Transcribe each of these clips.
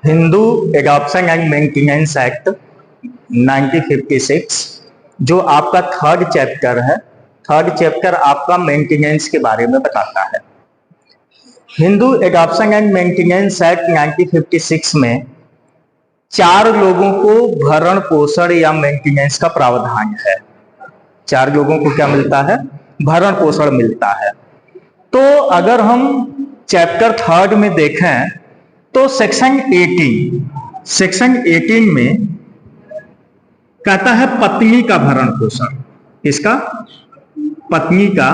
Hindu adoption and maintenance act 1956 जो आपका third chapter है, थर्ड चैप्टर आपका मेंटेनेंस के बारे में बताता है। Hindu adoption and maintenance act 1956 में 4 लोगों को भरण पोषण या मेंटेनेंस का प्रावधान है। 4 लोगों को क्या मिलता है? भरण पोषण मिलता है। तो अगर हम चैप्टर थर्ड में देखें तो सेक्शन 18 में कहता है पत्नी का भरण पोषण। किसका? पत्नी का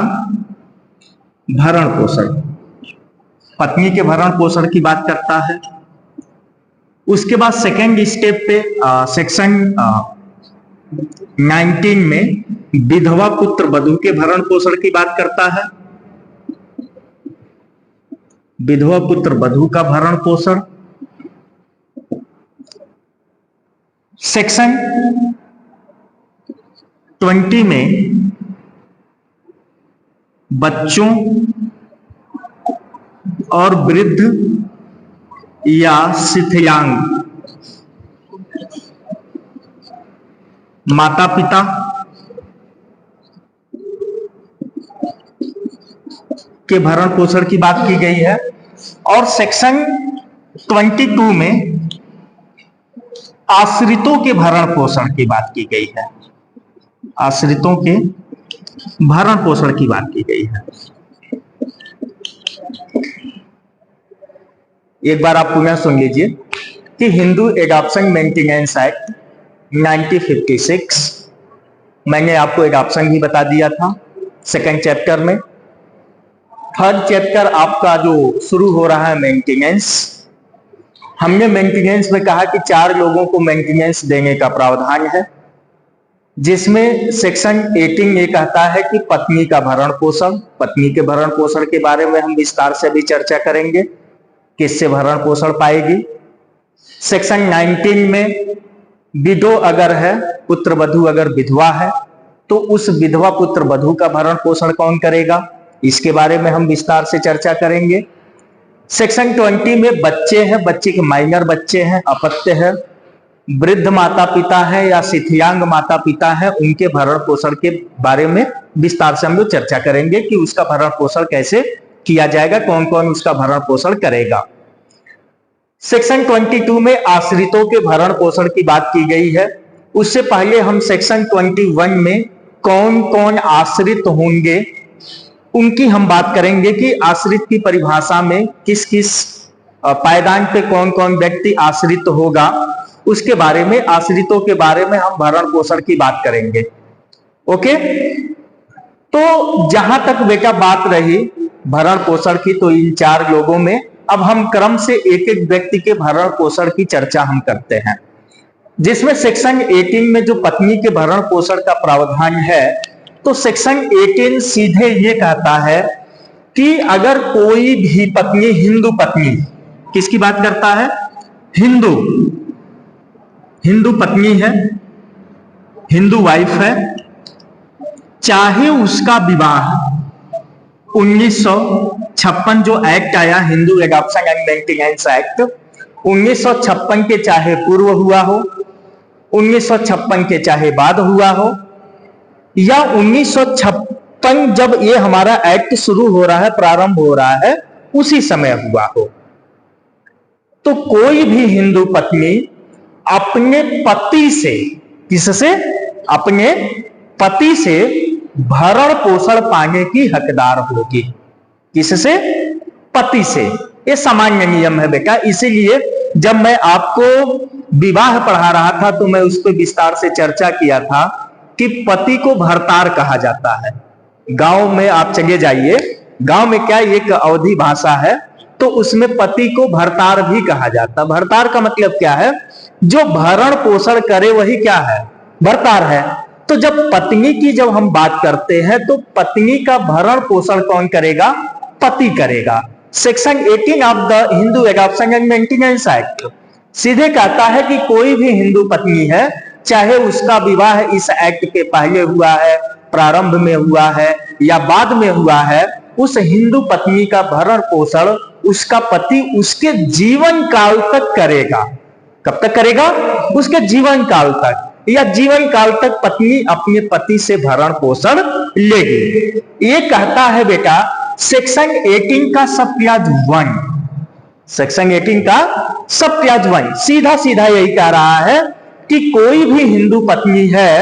भरण पोषण। पत्नी के भरण पोषण की बात करता है। उसके बाद सेकेंड स्टेप पे सेक्शन 19 में विधवा पुत्र वधू के भरण पोषण की बात करता है। विधवा पुत्र वधू का भरण पोषण। सेक्शन 20 में बच्चों और वृद्ध या शिथिलांग माता पिता के भरण पोषण की बात की गई है। और सेक्शन 22 में आश्रितों के भरण पोषण की बात की गई है। आश्रितों के भरण पोषण की बात की गई है। एक बार आप पुनः सुन लीजिए कि हिंदू एडॉप्शन मेंटेनेंस एक्ट 1956, मैंने आपको एडॉप्शन ही बता दिया था सेकंड चैप्टर में। थर्ड चैप्टर आपका जो शुरू हो रहा है मेंटेनेंस, हमने मेंटेनेंस में कहा कि 4 लोगों को मेंटेनेंस देने का प्रावधान है, जिसमें सेक्शन 18 ये कहता है कि पत्नी का भरण पोषण। पत्नी के भरण पोषण के बारे में हम विस्तार से भी चर्चा करेंगे, किससे भरण पोषण पाएगी। सेक्शन 19 में विडो अगर है, पुत्र वधू अगर विधवा है, तो उस विधवा पुत्र वधू का भरण पोषण कौन करेगा, इसके बारे में हम विस्तार से चर्चा करेंगे। सेक्शन 20 में बच्चे हैं, बच्चे के माइनर बच्चे हैं, अपत्य है, वृद्ध माता पिता है या शिथिलांग माता पिता है, उनके भरण पोषण के बारे में विस्तार से हम लोग चर्चा करेंगे कि उसका भरण पोषण कैसे किया जाएगा, कौन कौन उसका भरण पोषण करेगा। सेक्शन 22 में आश्रितों के भरण पोषण की बात की गई है। उससे पहले हम सेक्शन 21 में कौन कौन आश्रित होंगे उनकी हम बात करेंगे कि आश्रित की परिभाषा में किस किस पायदान पे कौन कौन व्यक्ति आश्रित होगा, उसके बारे में, आश्रितों के बारे में हम भरण पोषण की बात करेंगे। ओके, तो जहां तक बेटा बात रही भरण पोषण की, तो इन 4 लोगों में अब हम क्रम से एक एक व्यक्ति के भरण पोषण की चर्चा हम करते हैं। जिसमें सेक्शन 18 में जो पत्नी के भरण पोषण का प्रावधान है, तो सेक्शन 18 सीधे ये कहता है कि अगर कोई भी पत्नी, हिंदू पत्नी, किसकी बात करता है? हिंदू पत्नी है, हिंदू वाइफ है, चाहे उसका विवाह 1956 जो एक्ट आया Hindu adoption and maintenance act 1956 के चाहे पूर्व हुआ हो, 1956 के चाहे बाद हुआ हो, या 1956 जब ये हमारा एक्ट शुरू हो रहा है, प्रारंभ हो रहा है, उसी समय हुआ हो, तो कोई भी हिंदू पत्नी अपने पति से, किससे? अपने पति से भरण पोषण पाने की हकदार होगी। किससे? पति से। ये सामान्य नियम है बेटा। इसीलिए जब मैं आपको विवाह पढ़ा रहा था तो मैं उस पर विस्तार से चर्चा किया था कि पति को भर्तार कहा जाता है। गांव में आप चले जाइए, गांव में क्या एक अवधी भाषा है, तो उसमें पति को भर्तार भी कहा जाता है। भर्तार का मतलब क्या है? जो भरण पोषण करे वही क्या है? भर्तार है। तो जब पत्नी की जब हम बात करते हैं तो पत्नी का भरण पोषण कौन करेगा? पति करेगा। Section 18 of the Hindu adoption and maintenance act सीधे कहता है कि कोई भी हिंदू पत्नी है, चाहे उसका विवाह इस एक्ट के पहले हुआ है, प्रारंभ में हुआ है या बाद में हुआ है, उस हिंदू पत्नी का भरण पोषण उसका पति उसके जीवन काल तक करेगा। कब तक करेगा? उसके जीवन काल तक, या जीवन काल तक पत्नी अपने पति से भरण पोषण लेगी। ये कहता है बेटा सेक्शन 18 का सब क्लॉज 1, सेक्शन 18 का सब क्लॉज 1 सीधा सीधा यही कह रहा है कि कोई भी हिंदू पत्नी है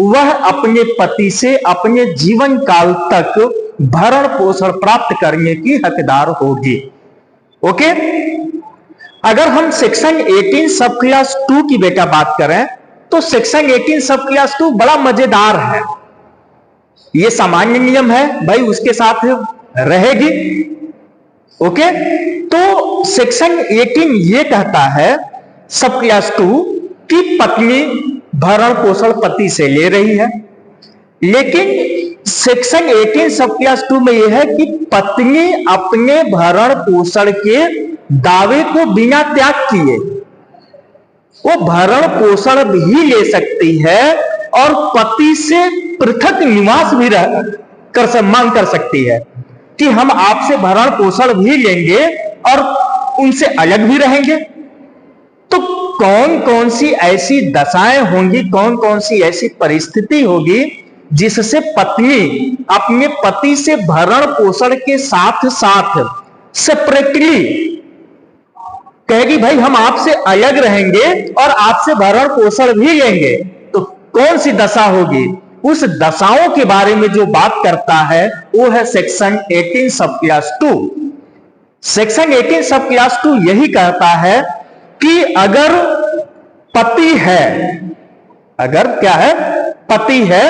वह अपने पति से अपने जीवन काल तक भरण पोषण प्राप्त करने की हकदार होगी। ओके, अगर हम सेक्शन 18 सब क्लास 2 की बेटा बात करें तो सेक्शन 18 सब क्लास 2 बड़ा मजेदार है। ये सामान्य नियम है भाई, उसके साथ रहेगी। ओके, तो सेक्शन 18 ये कहता है सब क्लास 2 कि पत्नी भरण पोषण पति से ले रही है, लेकिन सेक्शन 18 सब क्लास 2 में यह है कि पत्नी अपने भरण पोषण के दावे को बिना त्याग किए वो भरण पोषण भी ले सकती है और पति से पृथक निवास भी मांग कर सकती है कि हम आपसे भरण पोषण भी लेंगे और उनसे अलग भी रहेंगे। तो कौन कौन सी ऐसी दशाएं होंगी, कौन कौन सी ऐसी परिस्थिति होगी जिससे पत्नी अपने पति से भरण पोषण के साथ साथ सेपरेटली कहेगी भाई हम आपसे अलग रहेंगे और आपसे भरण पोषण भी लेंगे। तो कौन सी दशा होगी? उस दशाओं के बारे में जो बात करता है वो है सेक्शन 18 सब क्लास 2। सेक्शन 18 सब क्लास 2 यही कहता है कि अगर पति है, अगर क्या है, पति है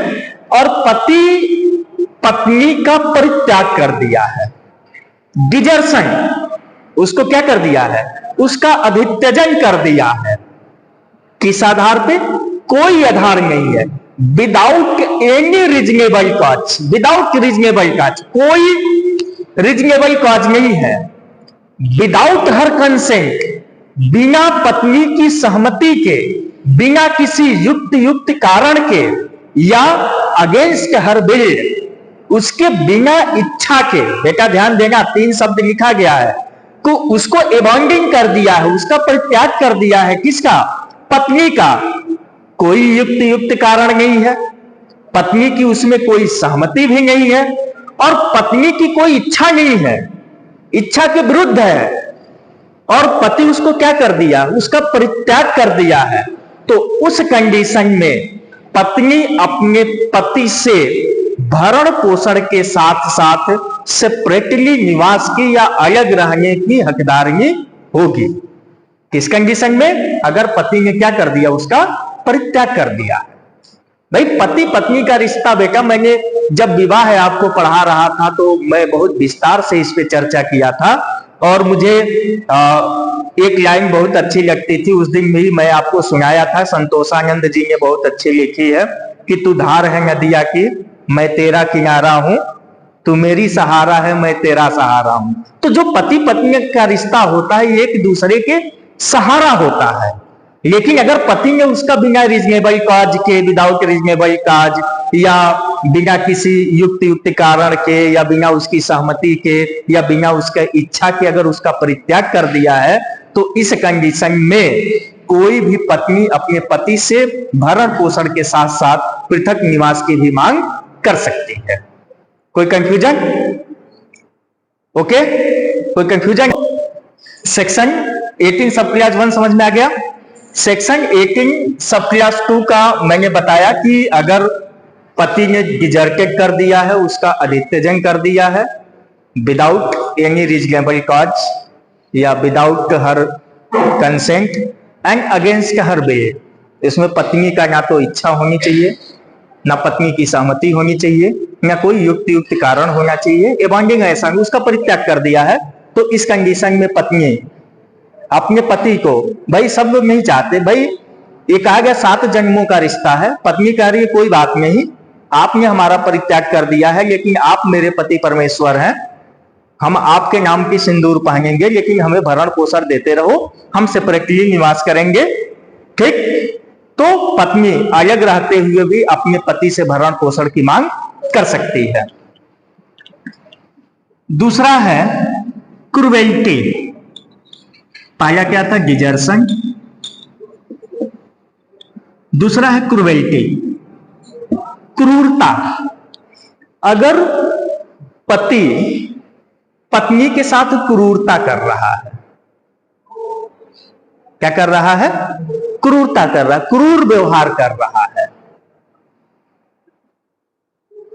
और पति पत्नी का परित्याग कर दिया है, डिजर्शन, उसको क्या कर दिया है, उसका अधित्यजन कर दिया है। किस आधार पे? कोई आधार नहीं है, without any reasonable cause, without reasonable cause, कोई रीजनेबल कॉज नहीं है, विदाउट हर कंसेंट, बिना पत्नी की सहमति के, बिना किसी युक्त कारण के या अगेंस्ट हर विल, उसके बिना इच्छा के, बेटा ध्यान देना 3 शब्द लिखा गया है, तो उसको एबॉन्डिंग कर दिया है, उसका परित्याग कर दिया है। किसका? पत्नी का। कोई युक्त कारण नहीं है, पत्नी की उसमें कोई सहमति भी नहीं है और पत्नी की कोई इच्छा नहीं है, इच्छा के विरुद्ध है और पति उसको क्या कर दिया, उसका परित्याग कर दिया है। तो उस कंडीशन में पत्नी अपने पति से भरण पोषण के साथ साथ सेपरेटली निवास की या अलग रहने की हकदारनी होगी। किस कंडीशन में? अगर पति ने क्या कर दिया, उसका परित्याग कर दिया। भाई पति पत्नी का रिश्ता बेटा, मैंने जब विवाह है आपको पढ़ा रहा था तो मैं बहुत विस्तार से इस पे चर्चा किया था और मुझे एक लाइन बहुत अच्छी लगती थी, उस दिन भी मैं आपको सुनाया था, संतोषानंद जी ने बहुत अच्छी लिखी है कि तू धार है नदिया की, मैं तेरा किनारा हूं, तू मेरी सहारा है, मैं तेरा सहारा हूं। तो जो पति पत्नी का रिश्ता होता है एक दूसरे के सहारा होता है, लेकिन अगर पति ने उसका बिना रीजनेबल कॉज के, विदाउट रीजनेबल कॉज या बिना किसी युक्त कारण के या बिना उसकी सहमति के या बिना उसके इच्छा के अगर उसका परित्याग कर दिया है, तो इस कंडीशन में कोई भी पत्नी अपने पति से भरण पोषण के साथ साथ पृथक निवास की भी मांग कर सकती है। कोई कंफ्यूजन? ओके, कोई कंफ्यूजन? सेक्शन 18 सब क्लास 1 समझ में आ गया। सेक्शन 18 सब क्लास 2 का मैंने बताया कि अगर पति ने डिजर्टेड कर दिया है, उसका अधित्यजन कर दिया है विदाउट एनी रीजनेबल कॉज या without her consent and against her will, इसमें पत्नी का ना तो इच्छा होनी चाहिए, ना पत्नी की सहमति होनी चाहिए, ना कोई युक्त कारण होना चाहिए, एबॉन्डिंग ऐसा उसका परित्याग कर दिया है। तो इस कंडीशन में पत्नी अपने पति को, भाई सब लोग नहीं चाहते, भाई ये कहा गया 7 जन्मों का रिश्ता है, पत्नी कह रही है कोई बात नहीं, आपने हमारा परित्याग कर दिया है लेकिन आप मेरे पति परमेश्वर हैं, हम आपके नाम की सिंदूर पहनेंगे लेकिन हमें भरण पोषण देते रहो, हम सेपरेटली निवास करेंगे, ठीक? तो पत्नी अलग रहते हुए भी अपने पति से भरण पोषण की मांग कर सकती है। दूसरा है क्रुएल्टी। पहला क्या था? डिजर्शन। दूसरा है क्रुएल्टी, क्रूरता। अगर पति पत्नी के साथ क्रूरता कर रहा है, क्या कर रहा है? क्रूरता कर रहा है, क्रूर व्यवहार कर रहा है,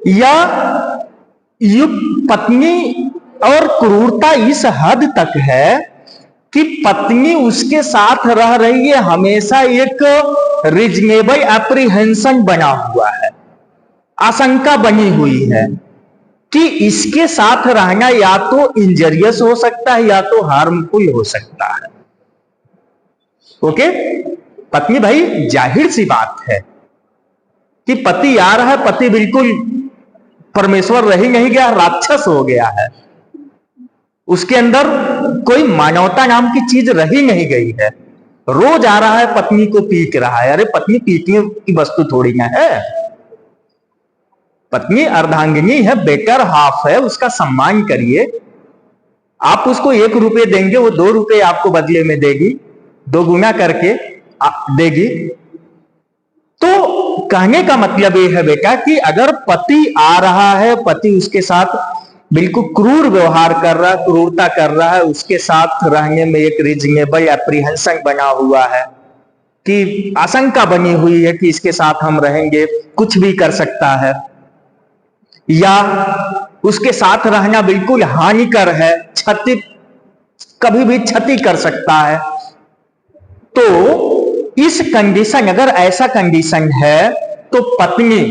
या पत्नी और क्रूरता इस हद तक है कि पत्नी उसके साथ रह रही है, हमेशा एक रीजनेबल एप्रीहेंशन बना हुआ है, आशंका बनी हुई है कि इसके साथ रहना या तो इंजरियस हो सकता है या तो हार्मफुल हो सकता है। ओके, पत्नी, भाई जाहिर सी बात है कि पति आ रहा है, पति बिल्कुल परमेश्वर रह ही नहीं गया, राक्षस हो गया है, उसके अंदर कोई मानवता नाम की चीज रही नहीं गई है, रोज आ रहा है, पत्नी को पीट रहा है। अरे पत्नी पीटने की वस्तु थोड़ी ना है, पत्नी अर्धांगिनी है, बेटर हाफ है, उसका सम्मान करिए। आप उसको 1 रुपये देंगे, वो 2 रुपये आपको बदले में देगी, 2 गुना करके देगी। तो कहने का मतलब ये है बेटा कि अगर पति आ रहा है, पति उसके साथ बिल्कुल क्रूर व्यवहार कर रहा है, क्रूरता कर रहा है, उसके साथ रहने में एक रीजनेबल एप्रीहेंशन बना हुआ है कि आशंका बनी हुई है कि इसके साथ हम रहेंगे, कुछ भी कर सकता है, या उसके साथ रहना बिल्कुल हानिकर है, क्षति, कभी भी क्षति कर सकता है, तो इस कंडीशन, अगर ऐसा कंडीशन है तो पत्नी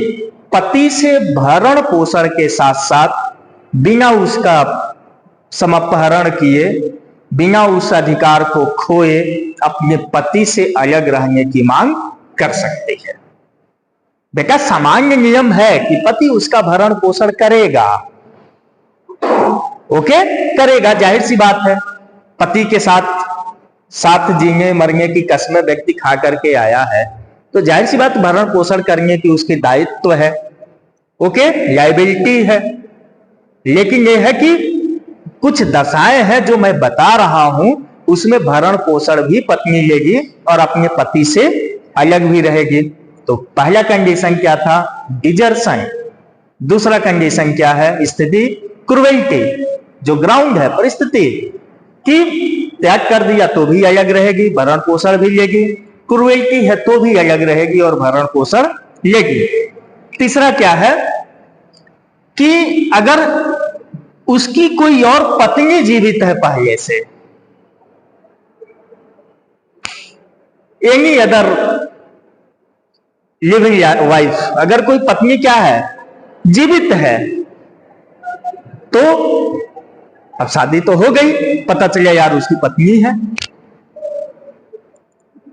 पति से भरण पोषण के साथ साथ बिना उसका समापहरण किए, बिना उस अधिकार को खोए, अपने पति से अलग रहने की मांग कर सकती है। बेटा सामान्य नियम है कि पति उसका भरण पोषण करेगा, ओके, करेगा, जाहिर सी बात है। पति के साथ जीने मरने की कस्में व्यक्ति खा करके आया है, तो जाहिर सी बात भरण पोषण करने की उसकी दायित्व है, ओके, लायबिलिटी है। लेकिन यह है कि कुछ दशाएं हैं जो मैं बता रहा हूं, उसमें भरण पोषण भी पत्नी लेगी और अपने पति से अलग भी रहेगी। तो पहला कंडीशन क्या था? डिजर्शन। दूसरा कंडीशन क्या है? स्थिति क्रुएल्टी, जो ग्राउंड है, परिस्थिति कि त्याग कर दिया तो भी अलग रहेगी, भरण पोषण भी लेगी, क्रुएल्टी है तो भी अलग रहेगी और भरण पोषण लेगी। तीसरा क्या है कि अगर उसकी कोई और पत्नी जीवित है पहले से, एनी अदर लिविंग वाइफ, अगर कोई पत्नी क्या है? जीवित है, तो अब शादी तो हो गई, पता चला यार उसकी पत्नी है,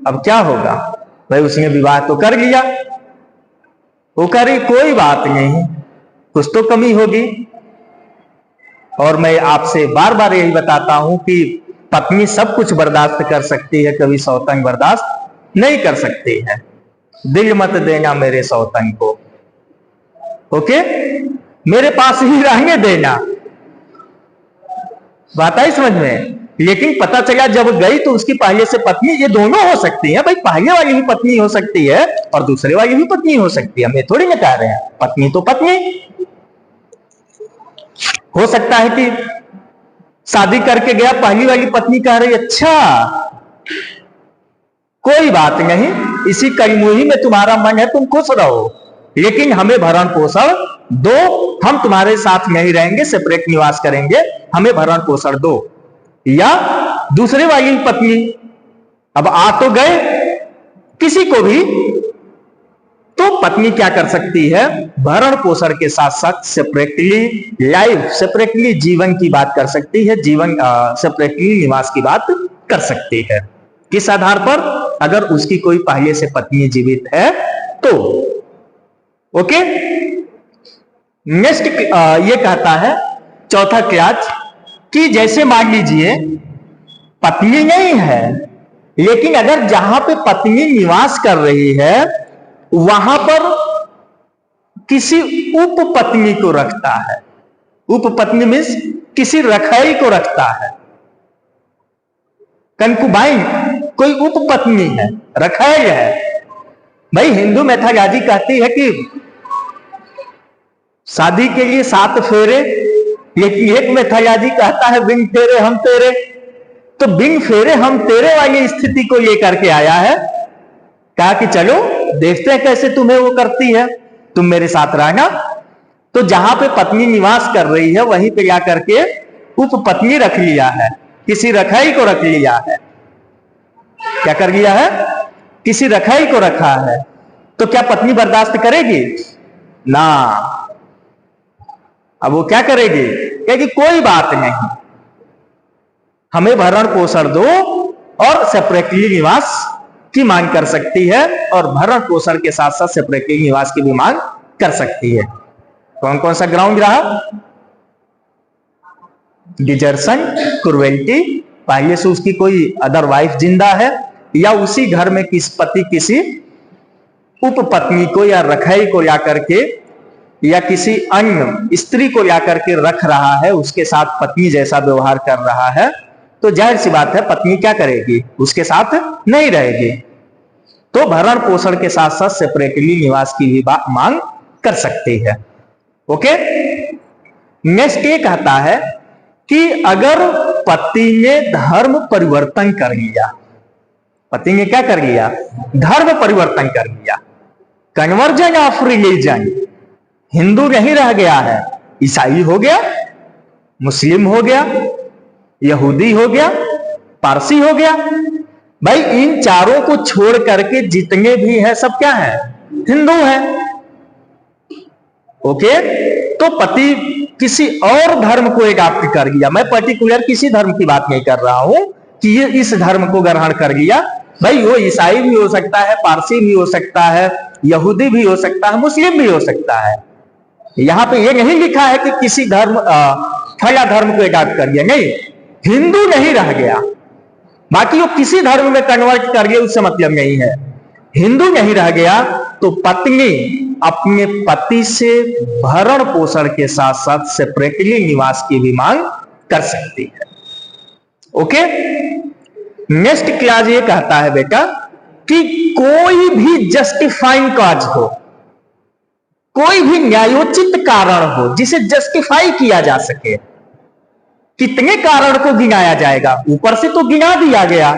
अब क्या होगा? भाई उसने विवाह तो कर लिया, वो करी, कोई बात नहीं, कुछ तो कमी होगी। और मैं आपसे बार बार यही बताता हूं कि पत्नी सब कुछ बर्दाश्त कर सकती है, कभी सौतन बर्दाश्त नहीं कर सकती है। दिल मत देना मेरे सौतन को, ओके, मेरे पास ही रहने देना, बात आई समझ में। लेकिन पता चला जब गई तो उसकी पहले से पत्नी, ये दोनों हो सकती है भाई, पहले वाली भी पत्नी हो सकती है और दूसरे वाली भी पत्नी हो सकती है, हम ये थोड़ी ना कह रहे हैं, पत्नी तो पत्नी हो सकता है कि शादी करके गया, पहली वाली पत्नी कह रही अच्छा कोई बात नहीं, इसी कलमुही में तुम्हारा मन है, तुम खुश रहो, लेकिन हमें भरण पोषण दो, हम तुम्हारे साथ नहीं रहेंगे, सेपरेट निवास करेंगे, हमें भरण पोषण दो। या दूसरे वाली पत्नी, अब आ तो गए किसी को भी, तो पत्नी क्या कर सकती है? भरण पोषण के साथ साथ सेपरेटली लाइफ, सेपरेटली जीवन की बात कर सकती है, जीवन सेपरेटली निवास की बात कर सकती है। किस आधार पर? अगर उसकी कोई पहले से पत्नी जीवित है तो, ओके। नेक्स्ट ये कहता है चौथा क्लास कि जैसे मान लीजिए पत्नी नहीं है, लेकिन अगर जहां पे पत्नी निवास कर रही है वहां पर किसी उपपत्नी को रखता है, उपपत्नी मीन्स किसी रखैल को रखता है, कंकुबाइन कोई उपपत्नी है, रखैल है। भाई हिंदू मैथोलॉजी कहती है कि शादी के लिए 7 फेरे, लेकिन एक मैथोलॉजी कहता है बिन फेरे हम तेरे। तो बिन फेरे हम तेरे वाली स्थिति को लेकर के आया है, कहा कि चलो देखते हैं कैसे तुम्हें वो करती है, तुम मेरे साथ रहना। तो जहां पे पत्नी निवास कर रही है वहीं पे जाकर के उपपत्नी रख लिया है, किसी रखाई को रख लिया है। क्या कर लिया है? किसी रखाई को रखा है। तो क्या पत्नी बर्दाश्त करेगी? ना। अब वो क्या करेगी? कहेगी कोई बात नहीं, हमें भरण पोषण दो, और सेपरेटली निवास की मांग कर सकती है, और भरण पोषण के साथ साथ सेपरेटली निवास की भी मांग कर सकती है। कौन कौन सा ग्राउंड रहा? डिजर्सन, क्रुएल्टी, पहले से उसकी कोई अदर वाइफ जिंदा है, या उसी घर में पति किसी उपपत्नी को या रखाई को ला करके या किसी अन्य स्त्री को ला करके रख रहा है, उसके साथ पत्नी जैसा व्यवहार कर रहा है, तो जाहिर सी बात है पत्नी क्या करेगी? उसके साथ नहीं रहेगी। तो भरण पोषण के साथ साथ सेपरेटली निवास की भी मांग कर सकती है। ओके। नेक्स्ट ये कहता है कि अगर पति ने धर्म परिवर्तन कर लिया, पति ने क्या कर लिया? धर्म परिवर्तन कर लिया, कन्वर्जन ऑफ रिलीजन, हिंदू नहीं रह गया है, ईसाई हो गया, मुस्लिम हो गया, यहूदी हो गया, पारसी हो गया। भाई इन चारों को छोड़ करके जितने भी हैं सब क्या है? हिंदू हैं। ओके। तो पति किसी और धर्म को एडॉप्ट कर लिया, मैं पर्टिकुलर किसी धर्म की बात नहीं कर रहा हूं कि ये इस धर्म को ग्रहण कर लिया। भाई वो ईसाई भी हो सकता है, पारसी भी हो सकता है, यहूदी भी हो सकता है, मुस्लिम भी हो सकता है। यहां पे ये नहीं लिखा है कि किसी धर्म फला धर्म को एडॉप्ट कर लिया, नहीं, हिंदू नहीं रह गया, बाकी वो किसी धर्म में कन्वर्ट कर लिया उससे मतलब नहीं है। हिंदू नहीं रह गया तो पत्नी अपने पति से भरण पोषण के साथ साथ सेपरेटली निवास की भी मांग कर सकती है। ओके। नेक्स्ट क्लास ये कहता है बेटा कि कोई भी जस्टिफाइंग कॉज हो, कोई भी न्यायोचित कारण हो जिसे जस्टिफाई किया जा सके। कितने कारण को गिनाया जाएगा? ऊपर से तो गिना दिया गया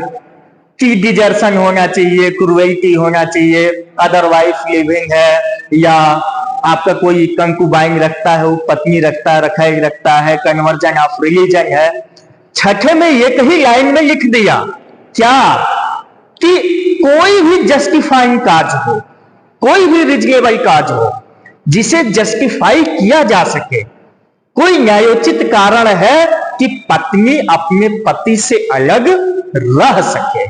कि डिजर्सन होना चाहिए, क्रुएल्टी होना चाहिए, अदरवाइज लिविंग है, या आपका कोई कंकुबाइन रखता है, वो पत्नी रखता है, रखाई रखता है, कन्वर्जन ऑफ रिलीजन है। छठे में एक ही लाइन में लिख दिया क्या? कि कोई भी जस्टिफाइंग काज हो, कोई भी रीजनेबल काज हो जिसे जस्टिफाई किया जा सके, कोई न्यायोचित कारण है कि पत्नी अपने पति से अलग रह सके।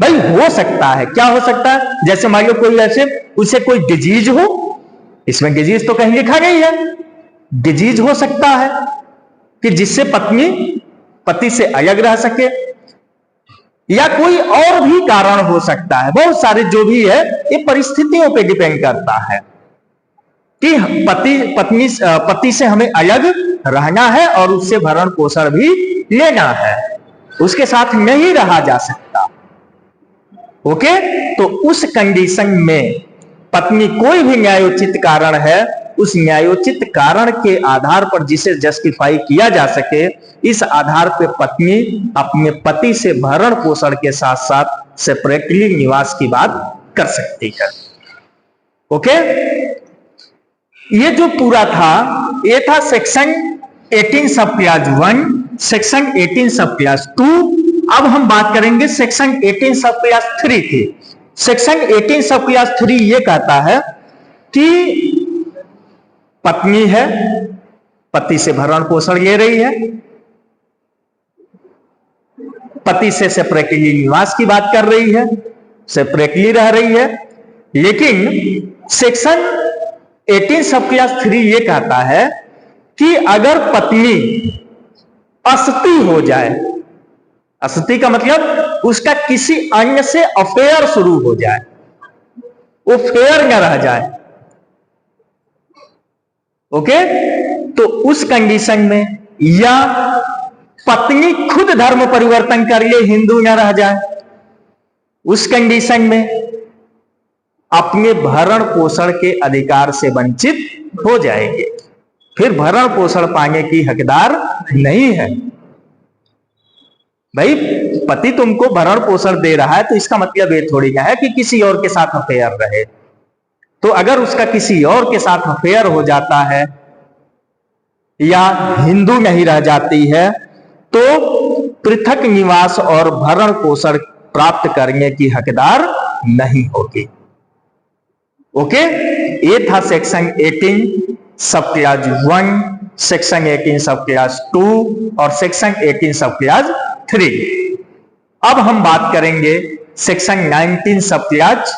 भाई हो सकता है, क्या हो सकता है? जैसे मान लो कोई ऐसे उसे कोई डिजीज हो, इसमें डिजीज तो कहीं लिखा नहीं है, डिजीज हो सकता है कि जिससे पत्नी पति से अलग रह सके, या कोई और भी कारण हो सकता है। बहुत सारे जो भी है ये परिस्थितियों पे डिपेंड करता है कि पति से हमें अलग रहना है और उससे भरण पोषण भी लेना है, उसके साथ नहीं रहा जा सकता। ओके। तो उस कंडीशन में पत्नी कोई भी न्यायोचित कारण है, उस न्यायोचित कारण के आधार पर जिसे जस्टिफाई किया जा सके, इस आधार पे पत्नी अपने पति से भरण पोषण के साथ साथ सेपरेटली निवास की बात कर सकती है। ओके। ये जो पूरा था ये था सेक्शन 18 सब क्लास 1, सेक्शन 18 सब क्लास 2। अब हम बात करेंगे सेक्शन 18 सब क्लास 3 की। सेक्शन 18 सब क्लास 3 ये कहता है कि पत्नी है, पति से भरण पोषण ले रही है, पति से सेपरेटली निवास की बात कर रही है, सेपरेटली रह रही है। लेकिन सेक्शन 18 सब क्लास 3 ये कहता है कि अगर पत्नी असती हो जाए, असती का मतलब उसका किसी अन्य से अफेयर शुरू हो जाए, वो फेयर न रह जाए, ओके, तो उस कंडीशन में, या पत्नी खुद धर्म परिवर्तन कर ले, हिंदू न रह जाए, उस कंडीशन में अपने भरण पोषण के अधिकार से वंचित हो जाएंगे, फिर भरण पोषण पाने की हकदार नहीं है। भाई पति तुमको भरण पोषण दे रहा है तो इसका मतलब ये थोड़ी ना है कि किसी और के साथ अफेयर रहे। तो अगर उसका किसी और के साथ अफेयर हो जाता है या हिंदू नहीं रह जाती है तो पृथक निवास और भरण पोषण प्राप्त करने की हकदार नहीं होगी। ओके, ये था सेक्शन 18 सब क्लास 1, सेक्शन 18 सब क्लास 2 और सेक्शन 18 सब क्लास 3। अब हम बात करेंगे सेक्शन 19 सब क्लास